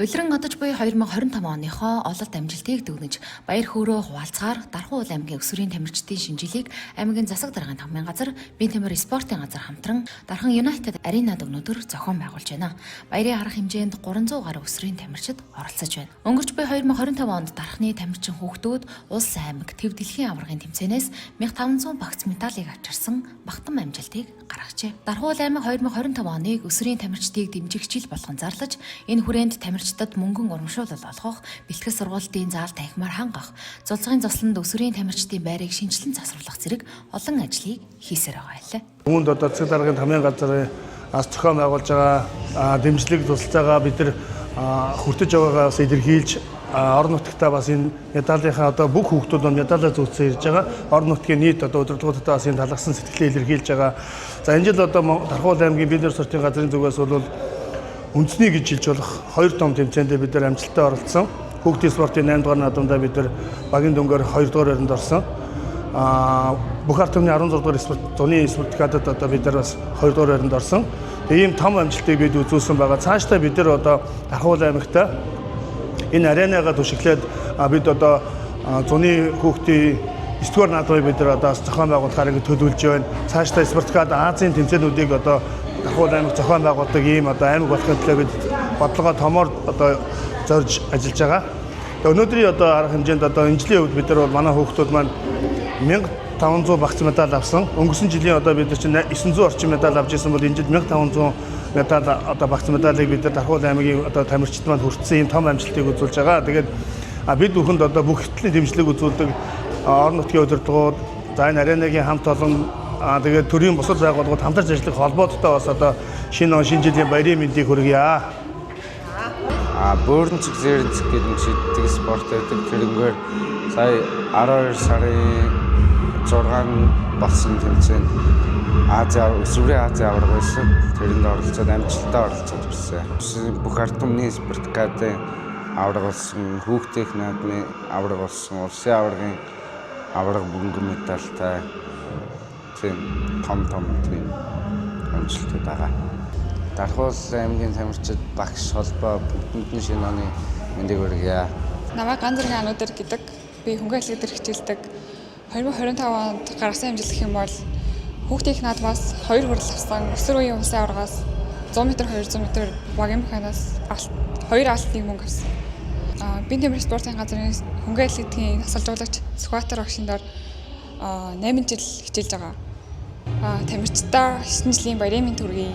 Улиран одож буй 2025 оныхоо ололт амжилтыг дүгнэж, баяр хөөрөө хуваалцахаар Дархан Уул аймгийн өсвөрийн тамирчдын шинжилгээг аймгийн засаг даргын тамгын газар, Бие тамир спортын газар хамтран Дархан United Arena-д өнөөдөр зохион байгуулж байна. Баярын арга хэмжээнд 300 гаруй өсвөрийн тамирчид оролцож байна. Өнгөрч буй 2025 онд Дарханы тамирчин хүүхдүүд улс аймаг төв дэлхийн аваргын тэмцээнээс 1500 багц медалийг авчирсан багтан амжилтыг гаргажээ. Дархан Уул аймаг 2025 оныг өсвөрийн тамирчдыг дэмжих жил болгон зарлаж, энэ хүрээнд тамирчдад мөнгөн урамшуулал олгох, бэлтгэл сургалтын заал танхимаар хангах, зулцгийн засланд өсвөрийн тамирчдын байрыг шинжилэн засварлах зэрэг олон ажлыг хийсээр байгаа юм. Үүнд одоо засаг даргын тамгын газрын зохион байгуулж байгаа дэмжлэг тусалцаагаа бид нар хүртэж байгаагаас илэрхийлж орон нутгтаа бас энэ медалийнхаа одоо бүх хүүхдүүд медалаа зөөцсөн ирж байгаа. Орон нутгийн нийт одоо удирдлагуудаа бас энэ талархсан сэтгэлээ илэрхийлж байгаа. За энэ жил одоо Дархан Уул аймгийн Бие тамир спортын газрын зүгээс бол үндэсний гэж хэлж болох 2 том тэмцээндээ бид нар амжилттай оролцсон. Хүүхдийн спортын 8 дугаар наадамдаа бид нар багийн дөнгөөр 2 дугаар байранд орсон. Бүх ард түмний 16 дугаар спорт зуны спартакиадад одоо бид нар бас 2 дугаар байранд орсон. Ийм том амжилтыг бид үзүүлсэн байгаа. Цаашдаа бид нар одоо Дархан Уул аймагта энэ аренагаа түшиглээд бид одоо зуны хүүхдийн 9 дугаар наадмыг бид нар одоо зохион байгуулахаар ингэ төлөвлөж байна. Цаашдаа спартакиад Азийн тэмцээнүүдийг одоо Дархан Уул аймаг зохион байгуулдаг ийм одоо аймаг болохын төлөө бид бодлогоо томоор одоо зорж ажиллаж байгаа. Өнөөдрийн одоо арга хэмжээнд одоо энэ жилийн хувьд бид нар бол манай хүүхдүүд маань 1500 багц медаль авсан. Өнгөрсөн жилийн одоо бид нар чинь 900 орчим медаль авч ирсэн бол энэ жил 1500 медаль одоо багц медалийг бид нар Дархан Уул аймгийн одоо тамирчид маань хүртсэн ийм том амжилтыг үзүүлж байгаа. Тэгээд бид бүхэнд одоо бүх хэвтлийн дэмжлэг үзүүлдэг орон нутгийн удирдлагууд, за энэ аренагийн хамт олон тэгээд төрийн бусад байгууллагууд хамтарч ажиллах холбооттой бас одоо шинэ жилийн баярын мэндийг хүргье. Бөөрн цэгцэрэнц гэдэг шийддэг спорт байдаг. Тэрнгээр сая 12 сарын 6-нд болсон тэмцээнд өсвөрийн Азийн аварга байсан. Тэрэнд оролцоод амжилттай оролцоод ирсэн. Бүх ард түмний спартакиадын аварга болсон, хүүхдийн наадмын аварга болсон, улсын аваргын аварга мөнгөн медальтай том тийм амжилтууд байгаа. Дархан Уул аймгийн тамирчид багш холбоо бүгдэнд нь шинэ оны мэндийг хүргье. Намайг Ганзаргийн ануудэр гэдэг. Би хөнгөн атлетик хичээлдэг. 2025 онд гаргасан амжилт гэх юм бол хүүхдийн наадмаас 2 хүрэл авсан, өсвөр үеийн улсын аваргаас 100 м 200 м багийн механаас 2 алтын мөнгө авсан. Бие тамир спортын газрын хөнгөн атлетикийн тасалжуулагч Сүхбаатар багшийн дор 8 жил хичээлж байгаа. Тамирчдаа 9 жилийн баярын мэнд хүргэе.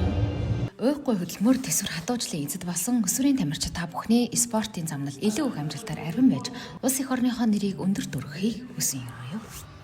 Уйхгүй хөдөлмөр төсвөр хадуужлын эзэд болсон өсвөрийн тамирчид та бүхний спортын замнал илүү их амжилтаар арвин байж улс их орныхоо нэрийг өндөр дөрөхийг хүсэн юм.